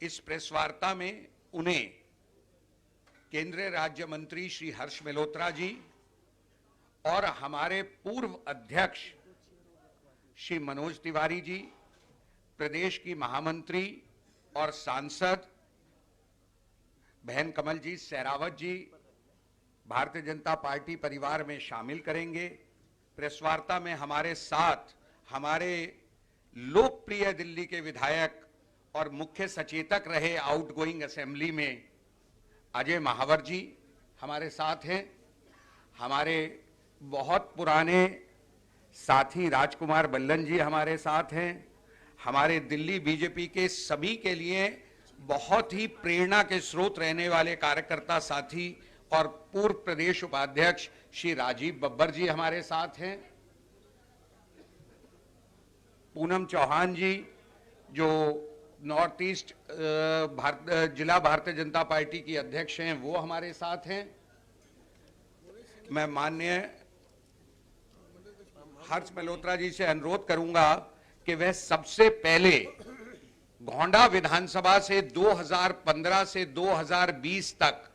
इस प्रेस वार्ता में उन्हें केंद्रीय राज्य मंत्री श्री हर्ष मल्होत्रा जी और हमारे पूर्व अध्यक्ष श्री मनोज तिवारी जी, प्रदेश की महामंत्री और सांसद बहन कमल जी सहरावत जी भारतीय जनता पार्टी परिवार में शामिल करेंगे। प्रेस वार्ता में हमारे साथ हमारे लोकप्रिय दिल्ली के विधायक और मुख्य सचेतक रहे आउटगोइंग असेंबली में अजय महावर जी हमारे साथ हैं। हमारे बहुत पुराने साथी राजकुमार बल्लन जी हमारे साथ हैं। हमारे दिल्ली बीजेपी के सभी के लिए बहुत ही प्रेरणा के स्रोत रहने वाले कार्यकर्ता साथी और पूर्व प्रदेश उपाध्यक्ष श्री राजीव बब्बर जी हमारे साथ हैं। पूनम चौहान जी जो नॉर्थ ईस्ट जिला भारतीय जनता पार्टी की अध्यक्ष हैं, वो हमारे साथ हैं। मैं माननीय हर्ष मल्होत्रा जी से अनुरोध करूंगा कि वह सबसे पहले गोंडा विधानसभा से 2015 से 2020 तक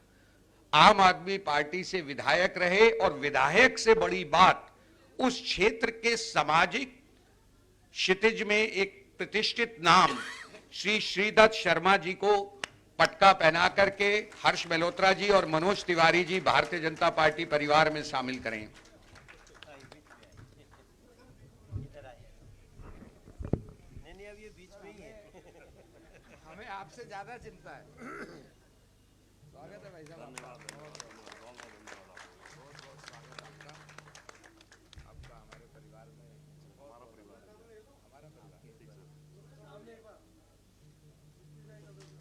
आम आदमी पार्टी से विधायक रहे और विधायक से बड़ी बात उस क्षेत्र के सामाजिक क्षितिज में एक प्रतिष्ठित नाम श्री श्रीदत्त शर्मा जी को पटका पहना करके हर्ष मल्होत्रा जी और मनोज तिवारी जी भारतीय जनता पार्टी परिवार में शामिल करें। हमें आपसे ज्यादा चिंता है। स्वागत है भाई साहब। बहुत स्वागत आपका हमारे परिवार में। हमारा परिवार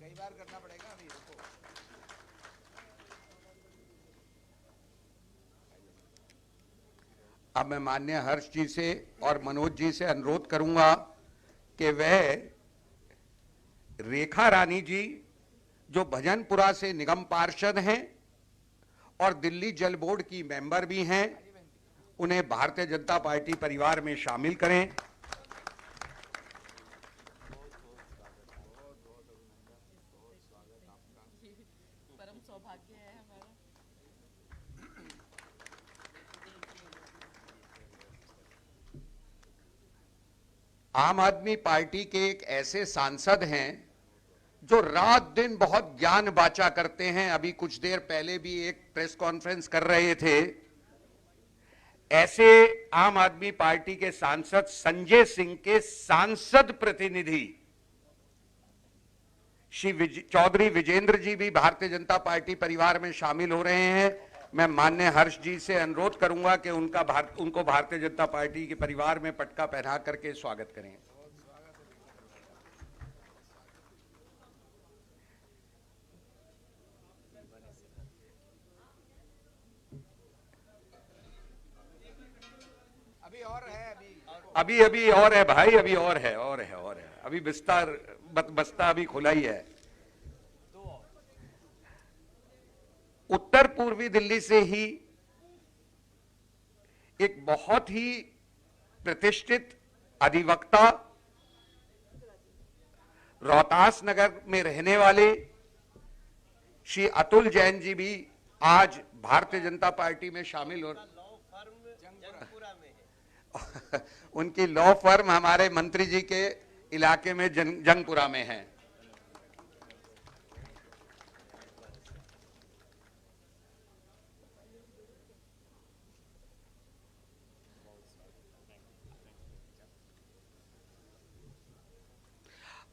कई बार करना पड़ेगा अभी। रुको, अब मैं माननीय हर्ष जी से और मनोज जी से अनुरोध करूंगा कि वह रेखा रानी जी जो भजनपुरा से निगम पार्षद हैं और दिल्ली जल बोर्ड की मेंबर भी हैं, उन्हें भारतीय जनता पार्टी परिवार में शामिल करें। परम सौभाग्य है हमारा। आम आदमी पार्टी के एक ऐसे सांसद हैं जो रात दिन बहुत ज्ञान बाचा करते हैं। अभी कुछ देर पहले भी एक प्रेस कॉन्फ्रेंस कर रहे थे। ऐसे आम आदमी पार्टी के सांसद संजय सिंह के सांसद प्रतिनिधि श्री चौधरी विजेंद्र जी भी भारतीय जनता पार्टी परिवार में शामिल हो रहे हैं। मैं माननीय हर्ष जी से अनुरोध करूंगा कि उनको भारतीय जनता पार्टी के परिवार में पटका पहना करके स्वागत करें। अभी और है। अभी और है भाई, अभी और है। अभी बस्ता अभी खुला ही है। उत्तर पूर्वी दिल्ली से ही एक बहुत ही प्रतिष्ठित अधिवक्ता, रोहतास नगर में रहने वाले श्री अतुल जैन जी भी आज भारतीय जनता पार्टी में शामिल हो। उनकी लॉ फर्म हमारे मंत्री जी के इलाके में जंगपुरा में है।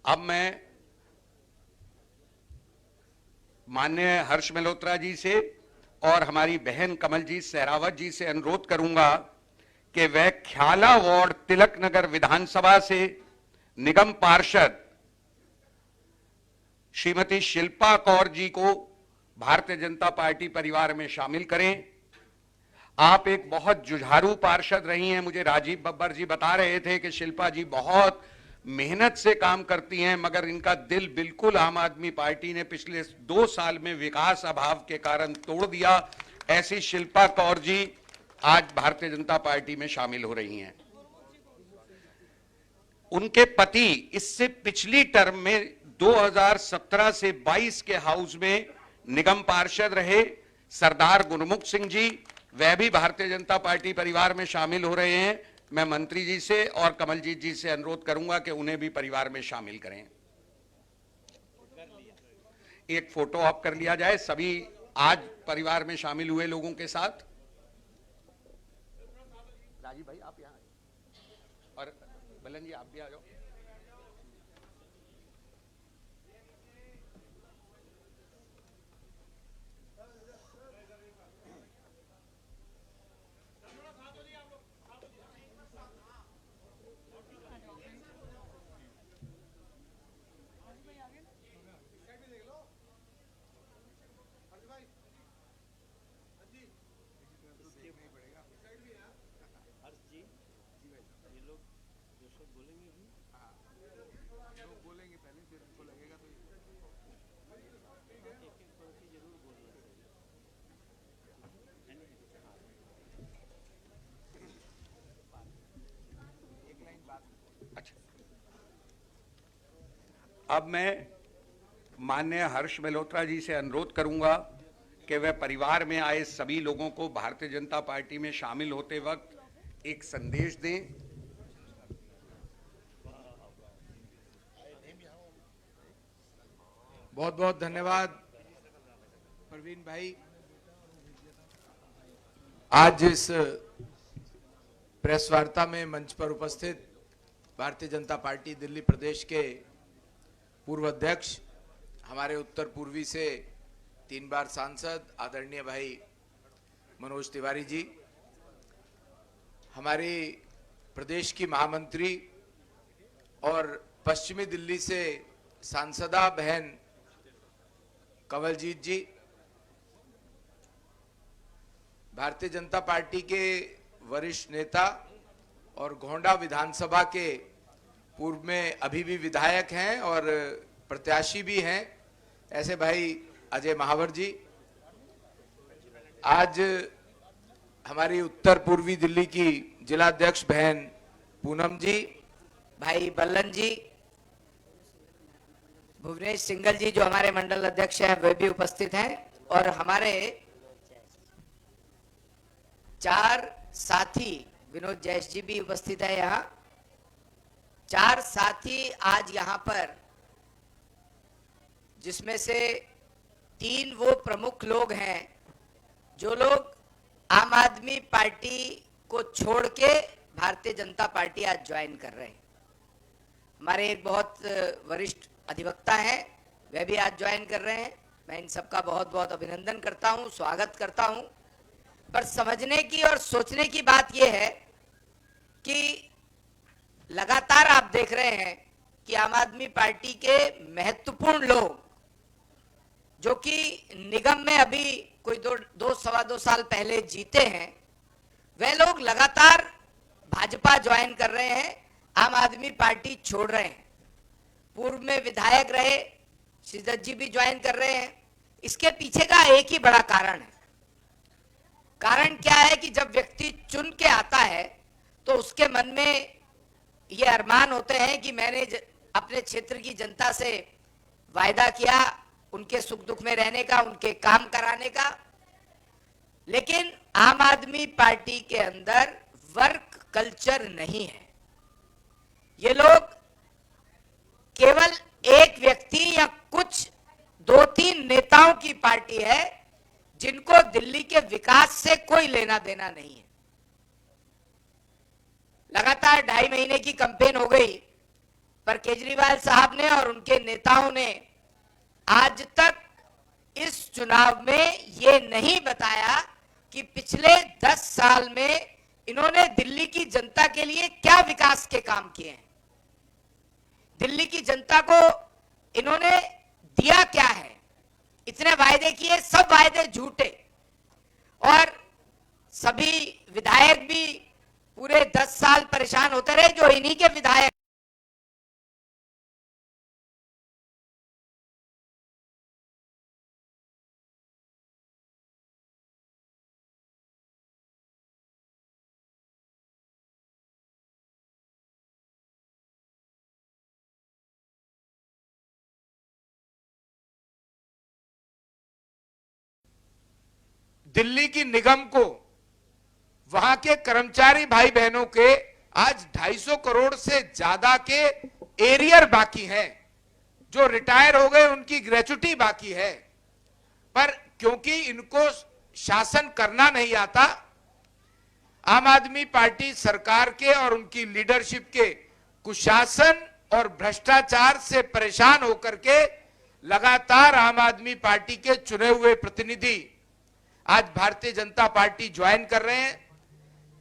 अब मैं माननीय हर्ष मल्होत्रा जी से और हमारी बहन कमल जी सहरावत जी से अनुरोध करूंगा कि वह ख्याला वार्ड तिलक नगर विधानसभा से निगम पार्षद श्रीमती शिल्पा कौर जी को भारतीय जनता पार्टी परिवार में शामिल करें। आप एक बहुत जुझारू पार्षद रही हैं। मुझे राजीव बब्बर जी बता रहे थे कि शिल्पा जी बहुत मेहनत से काम करती हैं, मगर इनका दिल बिल्कुल आम आदमी पार्टी ने पिछले 2 साल में विकास अभाव के कारण तोड़ दिया। ऐसी शिल्पा कौर जी आज भारतीय जनता पार्टी में शामिल हो रही हैं। उनके पति इससे पिछली टर्म में 2017 से 22 के हाउस में निगम पार्षद रहे सरदार गुरमुख सिंह जी, वह भी भारतीय जनता पार्टी परिवार में शामिल हो रहे हैं। मैं मंत्री जी से और कमलजीत जी से अनुरोध करूंगा कि उन्हें भी परिवार में शामिल करें। एक फोटो ऑप कर लिया जाए सभी आज परिवार में शामिल हुए लोगों के साथ। राजीव भाई आप यहाँ आए और बलन जी आप भी आ जाओ। लोग बोलेंगे पहले, फिर उनको लगेगा तो एक लाइन बात। अच्छा, अब मैं माननीय हर्ष मल्होत्रा जी से अनुरोध करूंगा कि वह परिवार में आए सभी लोगों को भारतीय जनता पार्टी में शामिल होते वक्त एक संदेश दें। बहुत बहुत धन्यवाद प्रवीण भाई। आज इस प्रेस वार्ता में मंच पर उपस्थित भारतीय जनता पार्टी दिल्ली प्रदेश के पूर्व अध्यक्ष, हमारे उत्तर पूर्वी से 3 बार सांसद आदरणीय भाई मनोज तिवारी जी, हमारी प्रदेश की महामंत्री और पश्चिमी दिल्ली से सांसदा बहन कमलजीत जी, भारतीय जनता पार्टी के वरिष्ठ नेता और गोंडा विधानसभा के पूर्व में अभी भी विधायक हैं और प्रत्याशी भी हैं ऐसे भाई अजय महावर जी, आज हमारी उत्तर पूर्वी दिल्ली की जिला अध्यक्ष बहन पूनम जी, भाई बल्लन जी, भुवनेश सिंगल जी जो हमारे मंडल अध्यक्ष हैं वे भी उपस्थित हैं और हमारे 4 साथी विनोद जैश जी भी उपस्थित है। यहाँ 4 साथी आज यहाँ पर, जिसमें से 3 वो प्रमुख लोग हैं जो लोग आम आदमी पार्टी को छोड़ के भारतीय जनता पार्टी आज ज्वाइन कर रहे हैं। हमारे एक बहुत वरिष्ठ अधिवक्ता हैं, वे भी आज ज्वाइन कर रहे हैं। मैं इन सबका बहुत बहुत अभिनंदन करता हूं, स्वागत करता हूं। पर समझने की और सोचने की बात यह है कि लगातार आप देख रहे हैं कि आम आदमी पार्टी के महत्वपूर्ण लोग जो कि निगम में अभी कोई 2-2.25 साल पहले जीते हैं, वे लोग लगातार भाजपा ज्वाइन कर रहे हैं, आम आदमी पार्टी छोड़ रहे हैं। पूर्व में विधायक रहे श्रीदत्त जी भी ज्वाइन कर रहे हैं। इसके पीछे का एक ही बड़ा कारण है। कारण क्या है कि जब व्यक्ति चुन के आता है तो उसके मन में ये अरमान होते हैं कि मैंने अपने क्षेत्र की जनता से वायदा किया उनके सुख दुख में रहने का, उनके काम कराने का। लेकिन आम आदमी पार्टी के अंदर वर्क कल्चर नहीं है। ये लोग केवल एक व्यक्ति या कुछ 2-3 नेताओं की पार्टी है जिनको दिल्ली के विकास से कोई लेना देना नहीं है। लगातार 2.5 महीने की कैंपेन हो गई, पर केजरीवाल साहब ने और उनके नेताओं ने आज तक इस चुनाव में ये नहीं बताया कि पिछले 10 साल में इन्होंने दिल्ली की जनता के लिए क्या विकास के काम किए हैं, दिल्ली की जनता को इन्होंने दिया क्या है। इतने वायदे किए, सब वायदे झूठे, और सभी विधायक भी पूरे 10 साल परेशान होते रहे जो इन्हीं के विधायक दिल्ली की निगम को, वहां के कर्मचारी भाई बहनों के आज 250 करोड़ से ज्यादा के एरियर बाकी हैं, जो रिटायर हो गए उनकी ग्रेच्युटी बाकी है। पर क्योंकि इनको शासन करना नहीं आता, आम आदमी पार्टी सरकार के और उनकी लीडरशिप के कुशासन और भ्रष्टाचार से परेशान होकर के लगातार आम आदमी पार्टी के चुने हुए प्रतिनिधि आज भारतीय जनता पार्टी ज्वाइन कर रहे हैं।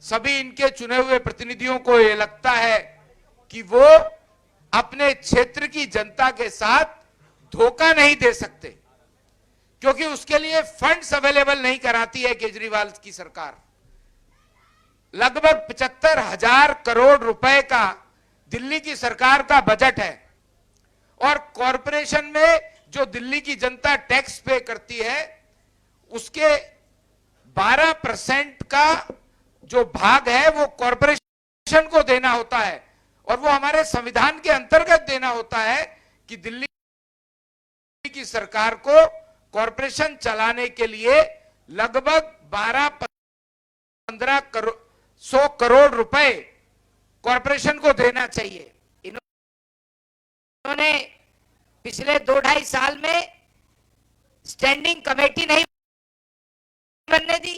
सभी इनके चुने हुए प्रतिनिधियों को यह लगता है कि वो अपने क्षेत्र की जनता के साथ धोखा नहीं दे सकते, क्योंकि उसके लिए फंड्स अवेलेबल नहीं कराती है केजरीवाल की सरकार। लगभग 75,000 करोड़ रुपए का दिल्ली की सरकार का बजट है, और कॉरपोरेशन में जो दिल्ली की जनता टैक्स पे करती है उसके 12% का जो भाग है वो कॉरपोरेशन को देना होता है, और वो हमारे संविधान के अंतर्गत देना होता है कि दिल्ली की सरकार को कॉरपोरेशन चलाने के लिए लगभग 12-15 करोड़ 100 करोड़ रुपए कॉरपोरेशन को देना चाहिए। इन्होंने पिछले 2-2.5 साल में स्टैंडिंग कमेटी नहीं बनने दी।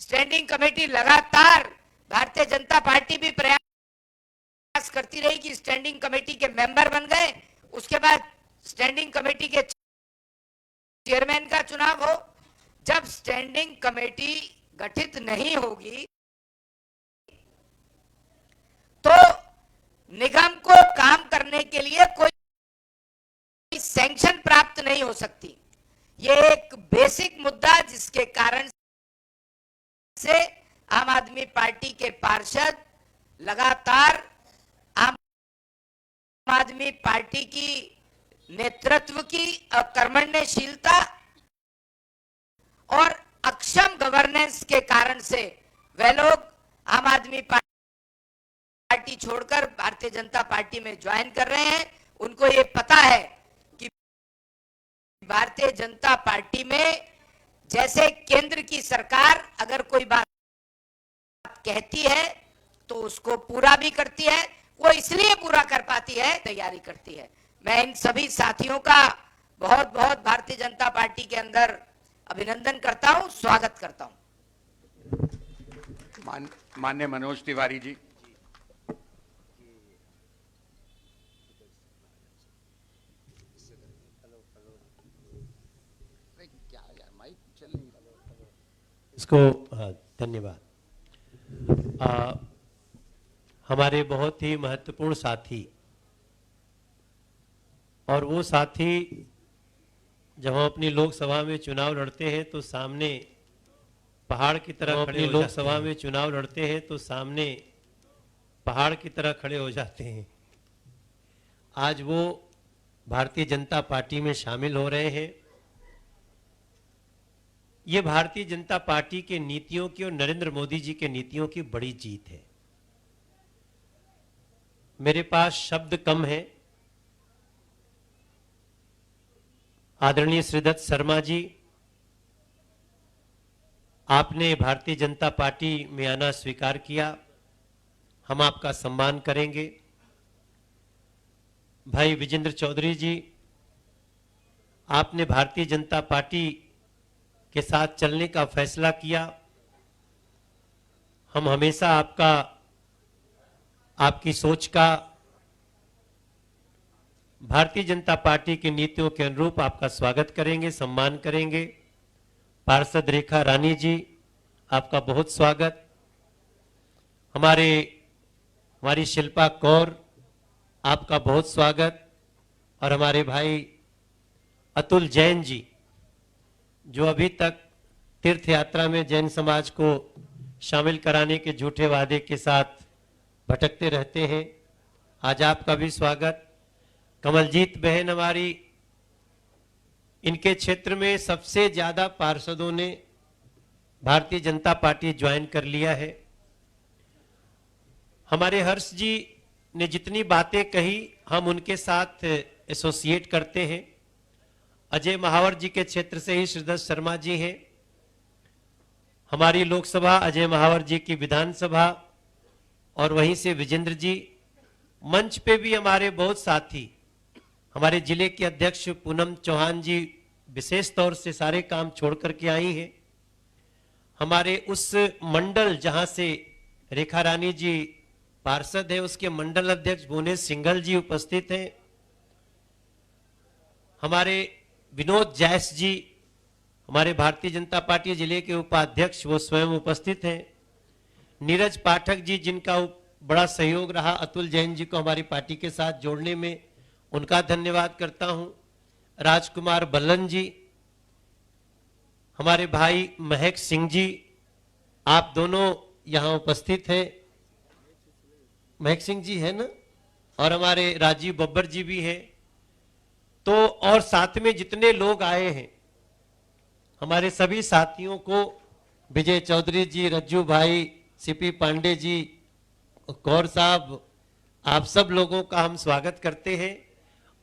स्टैंडिंग कमेटी लगातार भारतीय जनता पार्टी भी प्रयास करती रही कि स्टैंडिंग कमेटी के मेंबर बन गए, उसके बाद स्टैंडिंग कमेटी के चेयरमैन का चुनाव हो। जब स्टैंडिंग कमेटी गठित नहीं होगी तो निगम को काम करने के लिए कोई सैंक्शन प्राप्त नहीं हो सकती। ये एक बेसिक मुद्दा जिसके कारण से आम आदमी पार्टी के पार्षद लगातार आम आदमी पार्टी की नेतृत्व की कर्मण्यशीलता और अक्षम गवर्नेंस के कारण से वे लोग आम आदमी पार्टी छोड़कर भारतीय जनता पार्टी में ज्वाइन कर रहे हैं। उनको ये पता है कि भारतीय जनता पार्टी में जैसे केंद्र की सरकार अगर कोई बात कहती है तो उसको पूरा भी करती है, वो इसलिए पूरा कर पाती है, तैयारी करती है। मैं इन सभी साथियों का बहुत बहुत भारतीय जनता पार्टी के अंदर अभिनंदन करता हूं, स्वागत करता हूं। माननीय मनोज तिवारी जी। इसको धन्यवाद। हमारे बहुत ही महत्वपूर्ण साथी, और वो साथी जब हम अपनी लोकसभा में चुनाव लड़ते हैं तो सामने पहाड़ की तरह खड़े लोकसभा में चुनाव लड़ते हैं तो सामने पहाड़ की तरह खड़े हो जाते हैं। आज वो भारतीय जनता पार्टी में शामिल हो रहे हैं। ये भारतीय जनता पार्टी के नीतियों की और नरेंद्र मोदी जी के नीतियों की बड़ी जीत है। मेरे पास शब्द कम है। आदरणीय श्रीदत्त शर्मा जी, आपने भारतीय जनता पार्टी में आना स्वीकार किया, हम आपका सम्मान करेंगे। भाई विजेंद्र चौधरी जी, आपने भारतीय जनता पार्टी के साथ चलने का फैसला किया, हम हमेशा आपकी सोच का, भारतीय जनता पार्टी की नीतियों के अनुरूप आपका स्वागत करेंगे, सम्मान करेंगे। पार्षद रेखा रानी जी, आपका बहुत स्वागत। हमारी शिल्पा कौर, आपका बहुत स्वागत। और हमारे भाई अतुल जैन जी, जो अभी तक तीर्थ यात्रा में जैन समाज को शामिल कराने के झूठे वादे के साथ भटकते रहते हैं, आज आपका भी स्वागत। कमलजीत बहन हमारी, इनके क्षेत्र में सबसे ज्यादा पार्षदों ने भारतीय जनता पार्टी ज्वाइन कर लिया है। हमारे हर्ष जी ने जितनी बातें कही हम उनके साथ एसोसिएट करते हैं। अजय महावर जी के क्षेत्र से ही श्रीदत्त शर्मा जी हैं। हमारी लोकसभा अजय महावर जी की विधानसभा और वहीं से विजेंद्र जी, मंच पे भी हमारे बहुत साथी, हमारे जिले के अध्यक्ष पूनम चौहान जी विशेष तौर से सारे काम छोड़ करके आई हैं। हमारे उस मंडल जहां से रेखा रानी जी पार्षद है, उसके मंडल अध्यक्ष भुवनेश सिंघल जी उपस्थित हैं। हमारे विनोद जैस जी, हमारे भारतीय जनता पार्टी जिले के उपाध्यक्ष, वो स्वयं उपस्थित हैं। नीरज पाठक जी, जिनका बड़ा सहयोग रहा अतुल जैन जी को हमारी पार्टी के साथ जोड़ने में, उनका धन्यवाद करता हूं। राजकुमार बल्लन जी, हमारे भाई महक सिंह जी, आप दोनों यहां उपस्थित हैं। महक सिंह जी है ना, और हमारे राजीव बब्बर जी भी हैं। तो और साथ में जितने लोग आए हैं, हमारे सभी साथियों को, विजय चौधरी जी, रज्जू भाई, सीपी पांडे जी, कौर साहब, आप सब लोगों का हम स्वागत करते हैं।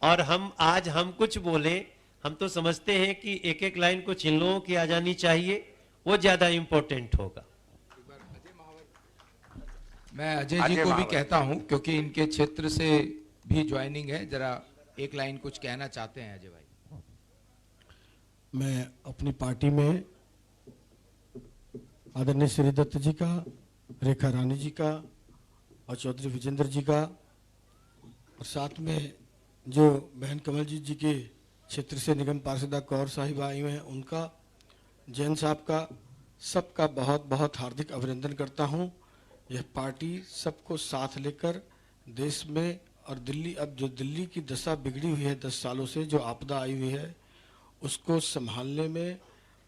और हम कुछ बोले, हम तो समझते हैं कि एक एक लाइन कुछ इन लोगों की आ जानी चाहिए, वो ज्यादा इंपॉर्टेंट होगा। मैं अजय जी को भी कहता हूं, क्योंकि इनके क्षेत्र से भी ज्वाइनिंग है, जरा एक लाइन कुछ कहना चाहते हैं अजय भाई। मैं अपनी पार्टी में आदरणीय श्री दत्त जी का, रेखा रानी जी का और चौधरी विजेंद्र जी का, और साथ में जो बहन कमलजीत जी के क्षेत्र से निगम पार्षदा कौर साहिबा आई हुए हैं, उनका, जैन साहब का, सबका बहुत बहुत हार्दिक अभिनंदन करता हूं। यह पार्टी सबको साथ लेकर देश में और दिल्ली, अब जो दिल्ली की दशा बिगड़ी हुई है 10 सालों से, जो आपदा आई हुई है, उसको संभालने में,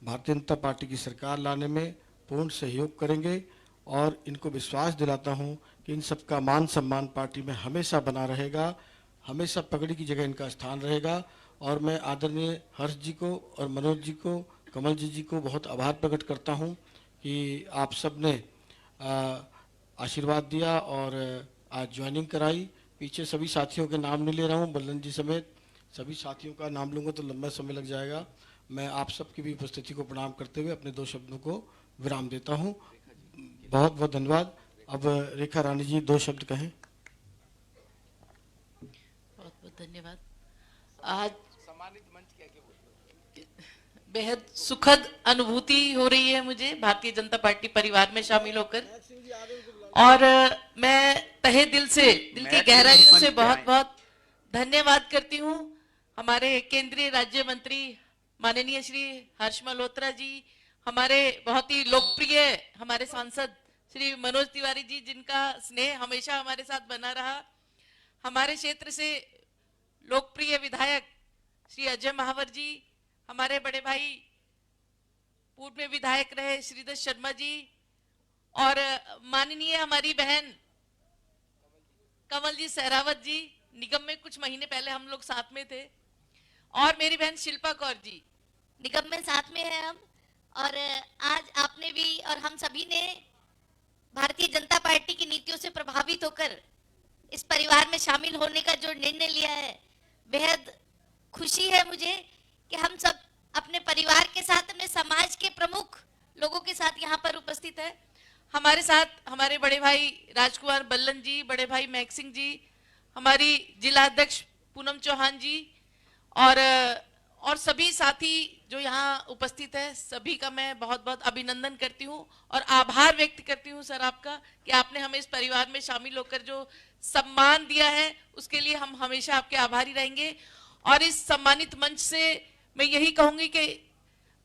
भारतीय जनता पार्टी की सरकार लाने में पूर्ण सहयोग करेंगे। और इनको विश्वास दिलाता हूं कि इन सबका मान सम्मान पार्टी में हमेशा बना रहेगा, हमेशा पगड़ी की जगह इनका स्थान रहेगा। और मैं आदरणीय हर्ष जी को और मनोज जी को, कमल जी को बहुत आभार प्रकट करता हूं कि आप सब ने आशीर्वाद दिया और आज ज्वाइनिंग कराई। पीछे सभी साथियों के नाम नहीं ले रहा हूं, बल्लन जी समेत सभी साथियों का नाम लूंगा तो लंबा समय लग जाएगा। मैं आप सबकी भी उपस्थिति को प्रणाम करते हुए अपने 2 शब्दों को विराम देता हूं। बहुत बहुत धन्यवाद। अब रेखा रानी जी 2 शब्द कहें। बहुत बहुत धन्यवाद। आज सम्मानित मंच क्या बेहद सुखद अनुभूति हो रही है मुझे भारतीय जनता पार्टी परिवार में शामिल होकर, और मैं तहे दिल से, दिल की गहराइयों से बहुत बहुत धन्यवाद करती हूँ हमारे केंद्रीय राज्य मंत्री माननीय श्री हर्ष मल्होत्रा जी, हमारे बहुत ही लोकप्रिय हमारे सांसद श्री मनोज तिवारी जी, जिनका स्नेह हमेशा हमारे साथ बना रहा, हमारे क्षेत्र से लोकप्रिय विधायक श्री अजय महावर जी, हमारे बड़े भाई पूर्व में विधायक रहे श्रीधर शर्मा जी, और माननीय हमारी बहन कमल जी सहरावत जी, निगम में कुछ महीने पहले हम लोग साथ में थे, और मेरी बहन शिल्पा कौर जी, निगम में साथ में है हम। और आज आपने भी और हम सभी ने भारतीय जनता पार्टी की नीतियों से प्रभावित होकर इस परिवार में शामिल होने का जो निर्णय लिया है, बेहद खुशी है मुझे कि हम सब अपने परिवार के साथ, अपने समाज के प्रमुख लोगों के साथ यहाँ पर उपस्थित है। हमारे साथ हमारे बड़े भाई राजकुमार बल्लन जी, बड़े भाई महक सिंह जी, हमारी जिला अध्यक्ष पूनम चौहान जी, और सभी साथी जो यहाँ उपस्थित है, सभी का मैं बहुत बहुत अभिनंदन करती हूँ और आभार व्यक्त करती हूँ सर आपका, कि आपने हमें इस परिवार में शामिल होकर जो सम्मान दिया है, उसके लिए हम हमेशा आपके आभारी रहेंगे। और इस सम्मानित मंच से मैं यही कहूंगी कि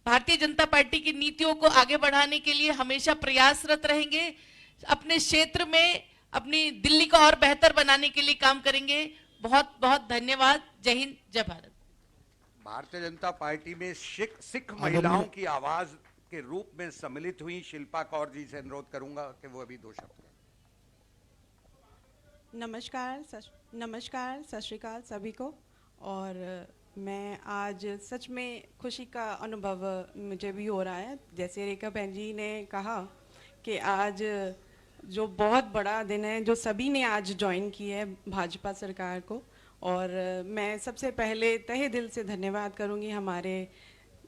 भारतीय जनता पार्टी की नीतियों को आगे बढ़ाने के लिए हमेशा प्रयासरत रहेंगे, अपने क्षेत्र में अपनी दिल्ली को और बेहतर बनाने के लिए काम करेंगे। बहुत बहुत धन्यवाद। जय हिंद, जय भारत। भारतीय जनता पार्टी में सिख महिलाओं की आवाज के रूप में सम्मिलित हुई शिल्पा कौर जी से अनुरोध करूंगा कि वो अभी 2 शब्द कहें। नमस्कार, सत श्री अकाल सभी को। और मैं आज सच में खुशी का अनुभव मुझे भी हो रहा है। जैसे रेखा बहन जी ने कहा कि आज जो बहुत बड़ा दिन है, जो सभी ने आज ज्वाइन की है भाजपा सरकार को, और मैं सबसे पहले तहे दिल से धन्यवाद करूंगी हमारे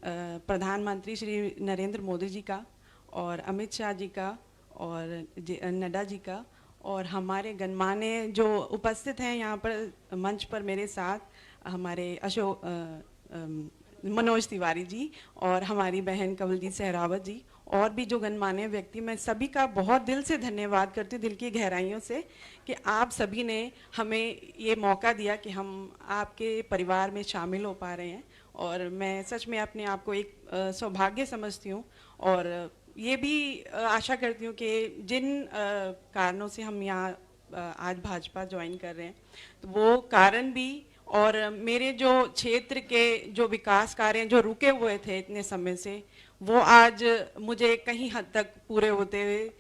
प्रधानमंत्री श्री नरेंद्र मोदी जी का, और अमित शाह जी का और नड्डा जी का और हमारे गणमान्य जो उपस्थित हैं यहाँ पर मंच पर मेरे साथ, हमारे मनोज तिवारी जी और हमारी बहन कमलजीत सहरावत जी और भी जो गणमान्य व्यक्ति, मैं सभी का बहुत दिल से धन्यवाद करती हूँ, दिल की गहराइयों से, कि आप सभी ने हमें ये मौका दिया कि हम आपके परिवार में शामिल हो पा रहे हैं। और मैं सच में अपने आप को एक सौभाग्य समझती हूँ और ये भी आशा करती हूँ कि जिन कारणों से हम यहाँ आज भाजपा ज्वाइन कर रहे हैं, तो वो कारण भी और मेरे जो क्षेत्र के जो विकास कार्य जो रुके हुए थे इतने समय से, वो आज मुझे कहीं हद तक पूरे होते हुए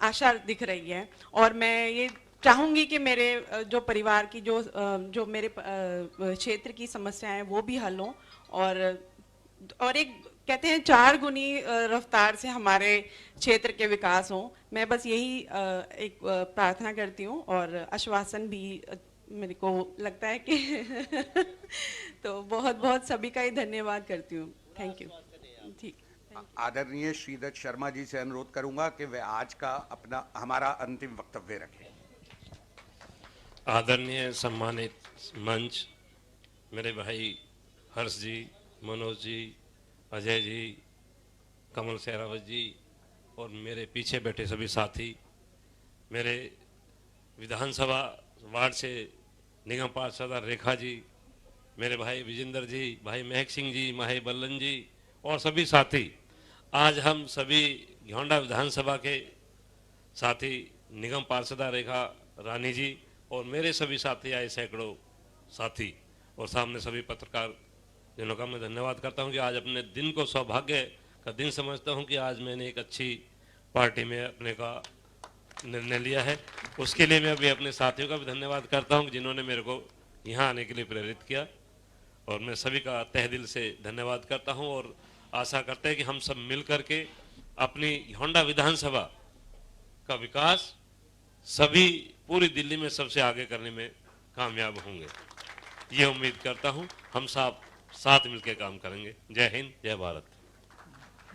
आशा दिख रही है। और मैं ये चाहूँगी कि मेरे जो परिवार की जो मेरे क्षेत्र की समस्याएं हैं वो भी हल हों और एक कहते हैं 4 गुनी रफ्तार से हमारे क्षेत्र के विकास हों। मैं बस यही एक प्रार्थना करती हूँ और आश्वासन भी मेरे को लगता है कि तो बहुत बहुत सभी का ही धन्यवाद करती हूँ। Thank you. ठीक। आदरणीय श्रीदत्त शर्मा जी से अनुरोध करूंगा कि वे आज का हमारा अंतिम वक्तव्य रखें। आदरणीय सम्मानित मंच, मेरे भाई हर्ष जी, मनोज जी, अजय जी, कमल सहरावत जी और मेरे पीछे बैठे सभी साथी, मेरे विधानसभा वार्ड से निगम पार्षद रेखा जी, मेरे भाई विजेंद्र जी, भाई महक सिंह जी, भाई बल्लन जी और सभी साथी, आज हम सभी घोंडा विधानसभा के साथी, निगम पार्षदा रेखा रानी जी और मेरे सभी साथी आए सैकड़ों साथी और सामने सभी पत्रकार जिन्हों का मैं धन्यवाद करता हूं कि आज अपने दिन को सौभाग्य का दिन समझता हूं कि आज मैंने एक अच्छी पार्टी में अपने का निर्णय लिया है। उसके लिए मैं अभी अपने साथियों का भी धन्यवाद करता हूं जिन्होंने मेरे को यहाँ आने के लिए प्रेरित किया और मैं सभी का तहे दिल से धन्यवाद करता हूं और आशा करते हैं कि हम सब मिल करके अपनी घोंडा विधानसभा का विकास सभी पूरी दिल्ली में सबसे आगे करने में कामयाब होंगे, ये उम्मीद करता हूं। हम सब साथ मिलकर काम करेंगे। जय हिंद, जय भारत।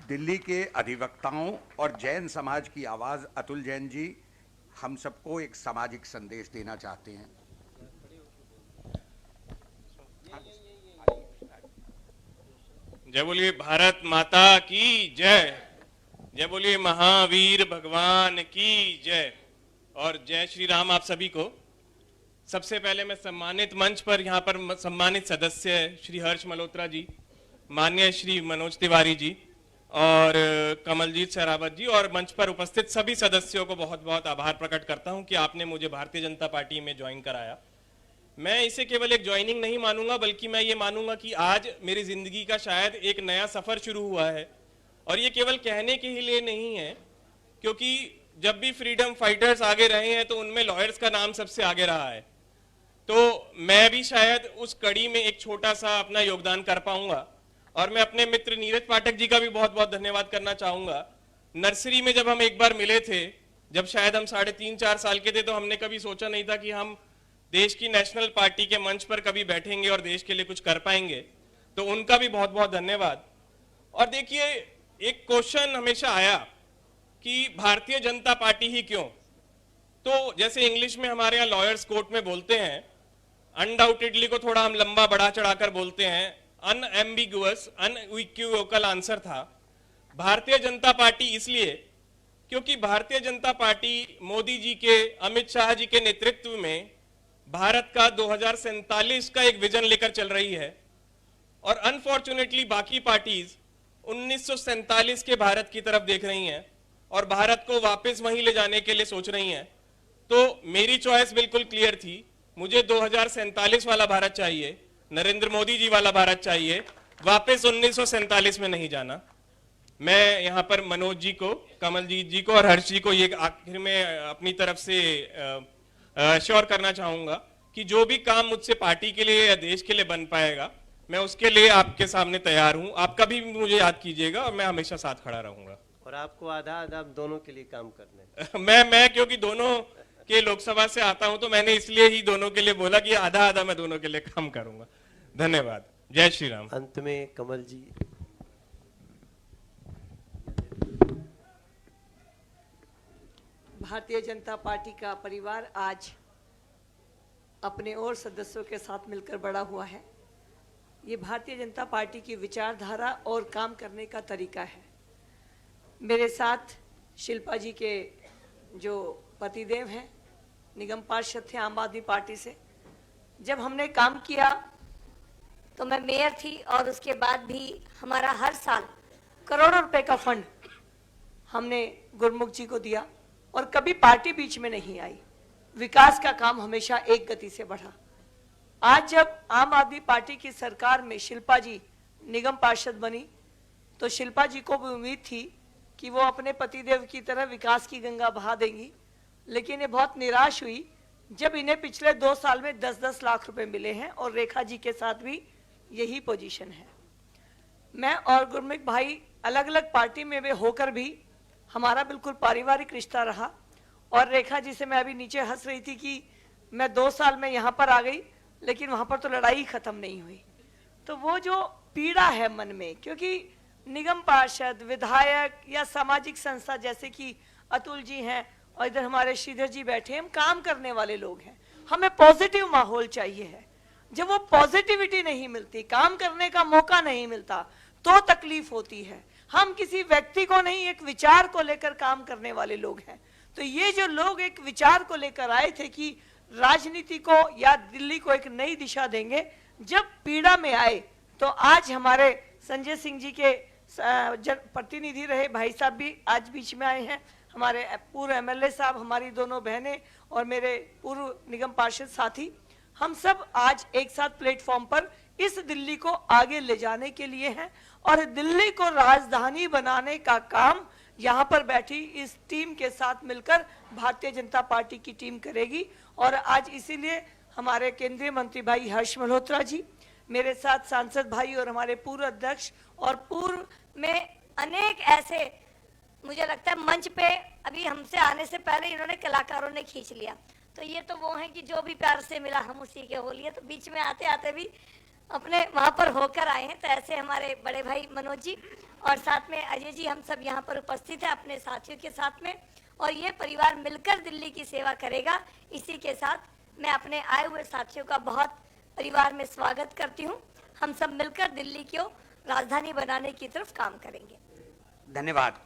दिल्ली के अधिवक्ताओं और जैन समाज की आवाज अतुल जैन जी हम सबको एक सामाजिक संदेश देना चाहते हैं। जय बोलिए भारत माता की जय, जय बोलिए महावीर भगवान की जय और जय श्री राम आप सभी को। सबसे पहले मैं सम्मानित मंच पर यहाँ पर सम्मानित सदस्य श्री हर्ष मल्होत्रा जी, माननीय श्री मनोज तिवारी जी और कमलजीत सहरावत जी और मंच पर उपस्थित सभी सदस्यों को बहुत बहुत आभार प्रकट करता हूँ कि आपने मुझे भारतीय जनता पार्टी में ज्वाइन कराया। मैं इसे केवल एक ज्वाइनिंग नहीं मानूंगा बल्कि मैं ये मानूंगा कि आज मेरी जिंदगी का शायद एक नया सफर शुरू हुआ है और ये केवल कहने के ही लिए नहीं है, क्योंकि जब भी फ्रीडम फाइटर्स आगे रहे हैं तो उनमें लॉयर्स का नाम सबसे आगे रहा है। तो मैं भी शायद उस कड़ी में एक छोटा सा अपना योगदान कर पाऊंगा और मैं अपने मित्र नीरज पाठक जी का भी बहुत बहुत धन्यवाद करना चाहूंगा। नर्सरी में जब हम एक बार मिले थे, जब शायद हम 3.5-4 साल के थे, तो हमने कभी सोचा नहीं था कि हम देश की नेशनल पार्टी के मंच पर कभी बैठेंगे और देश के लिए कुछ कर पाएंगे, तो उनका भी बहुत बहुत धन्यवाद। और देखिए, एक क्वेश्चन हमेशा आया कि भारतीय जनता पार्टी ही क्यों। तो जैसे इंग्लिश में हमारे यहाँ लॉयर्स कोर्ट में बोलते हैं, अनडाउटेडली को थोड़ा हम लंबा बढ़ा चढ़ाकर बोलते हैं, अनएम्बिगुअस अनइक्विवोकल आंसर था भारतीय जनता पार्टी, इसलिए क्योंकि भारतीय जनता पार्टी मोदी जी के, अमित शाह जी के नेतृत्व में भारत का 2047 का एक विजन लेकर चल रही है और अनफॉर्चुनेटली बाकी पार्टीज 1947 के भारत की तरफ देख रही हैं और भारत को वापस वहीं ले जाने के लिए सोच रही हैं। तो मेरी चॉइस बिल्कुल क्लियर थी, मुझे 2047 वाला भारत चाहिए, नरेंद्र मोदी जी वाला भारत चाहिए, वापस 1947 में नहीं जाना। मैं यहाँ पर मनोज जी को, कमलजीत जी को और हर्ष जी को ये आखिर में अपनी तरफ से श्योर करना चाहूंगा कि जो भी काम मुझसे पार्टी के लिए या देश के लिए बन पाएगा, मैं उसके लिए आपके सामने तैयार हूं। आप कभी भी मुझे याद कीजिएगा और मैं हमेशा साथ खड़ा रहूंगा। और आपको आधा आधा दोनों के लिए काम करना है। मैं क्योंकि दोनों के लोकसभा से आता हूं तो मैंने इसलिए ही दोनों के लिए बोला कि आधा आधा मैं दोनों के लिए काम करूंगा। धन्यवाद। जय श्री राम। अंत में कमल जी। भारतीय जनता पार्टी का परिवार आज अपने और सदस्यों के साथ मिलकर बड़ा हुआ है। ये भारतीय जनता पार्टी की विचारधारा और काम करने का तरीका है। मेरे साथ शिल्पा जी के जो पतिदेव हैं, निगम पार्षद थे आम आदमी पार्टी से। जब हमने काम किया तो मैं मेयर थी और उसके बाद भी हमारा हर साल करोड़ों रुपए का फंड हमने गुरमुख जी को दिया और कभी पार्टी बीच में नहीं आई। विकास का काम हमेशा एक गति से बढ़ा। आज जब आम आदमी पार्टी की सरकार में शिल्पा जी निगम पार्षद बनी तो शिल्पा जी को भी उम्मीद थी कि वो अपने पतिदेव की तरह विकास की गंगा बहा देंगी, लेकिन ये बहुत निराश हुई जब इन्हें पिछले 2 साल में 10-10 लाख रुपए मिले हैं और रेखा जी के साथ भी यही पोजीशन है। मैं और गुरमुख भाई अलग अलग पार्टी में वे होकर भी हमारा बिल्कुल पारिवारिक रिश्ता रहा। और रेखा जी से मैं अभी नीचे हंस रही थी कि मैं 2 साल में यहाँ पर आ गई, लेकिन वहाँ पर तो लड़ाई खत्म नहीं हुई। तो वो जो पीड़ा है मन में, क्योंकि निगम पार्षद, विधायक या सामाजिक संस्था जैसे कि अतुल जी हैं और इधर हमारे श्रीधर जी बैठे हैं, हम काम करने वाले लोग हैं, हमें पॉजिटिव माहौल चाहिए है। जब वो पॉजिटिविटी नहीं मिलती, काम करने का मौका नहीं मिलता, तो तकलीफ होती है। हम किसी व्यक्ति को नहीं, एक विचार को लेकर काम करने वाले लोग हैं। तो ये जो लोग एक विचार को लेकर आए थे कि राजनीति को या दिल्ली को एक नई दिशा देंगे, जब पीड़ा में आए तो आज हमारे संजय सिंह जी के प्रतिनिधि रहे भाई साहब भी आज बीच में आए हैं, हमारे पूर्व एमएलए साहब, हमारी दोनों बहनें और मेरे पूर्व निगम पार्षद साथी, हम सब आज एक साथ प्लेटफॉर्म पर इस दिल्ली को आगे ले जाने के लिए हैं। और दिल्ली को राजधानी बनाने का काम यहाँ पर बैठी इस टीम के साथ मिलकर भारतीय जनता पार्टी की टीम करेगी। और आज इसीलिए हमारे केंद्रीय मंत्री भाई हर्ष मल्होत्रा जी, मेरे साथ सांसद भाई और हमारे पूर्व अध्यक्ष और पूर्व में अनेक ऐसे, मुझे लगता है मंच पे अभी हमसे आने से पहले इन्होंने कलाकारों ने खींच लिया। तो ये तो वो हैं कि जो भी प्यार से मिला हम उसी के हो लिए। तो बीच में आते आते भी अपने वहाँ पर होकर आए हैं। तो ऐसे हमारे बड़े भाई मनोज जी और साथ में अजय जी, हम सब यहाँ पर उपस्थित हैं अपने साथियों के साथ में। और ये परिवार मिलकर दिल्ली की सेवा करेगा। इसी के साथ मैं अपने आए हुए साथियों का बहुत परिवार में स्वागत करती हूँ। हम सब मिलकर दिल्ली को राजधानी बनाने की तरफ काम करेंगे। धन्यवाद।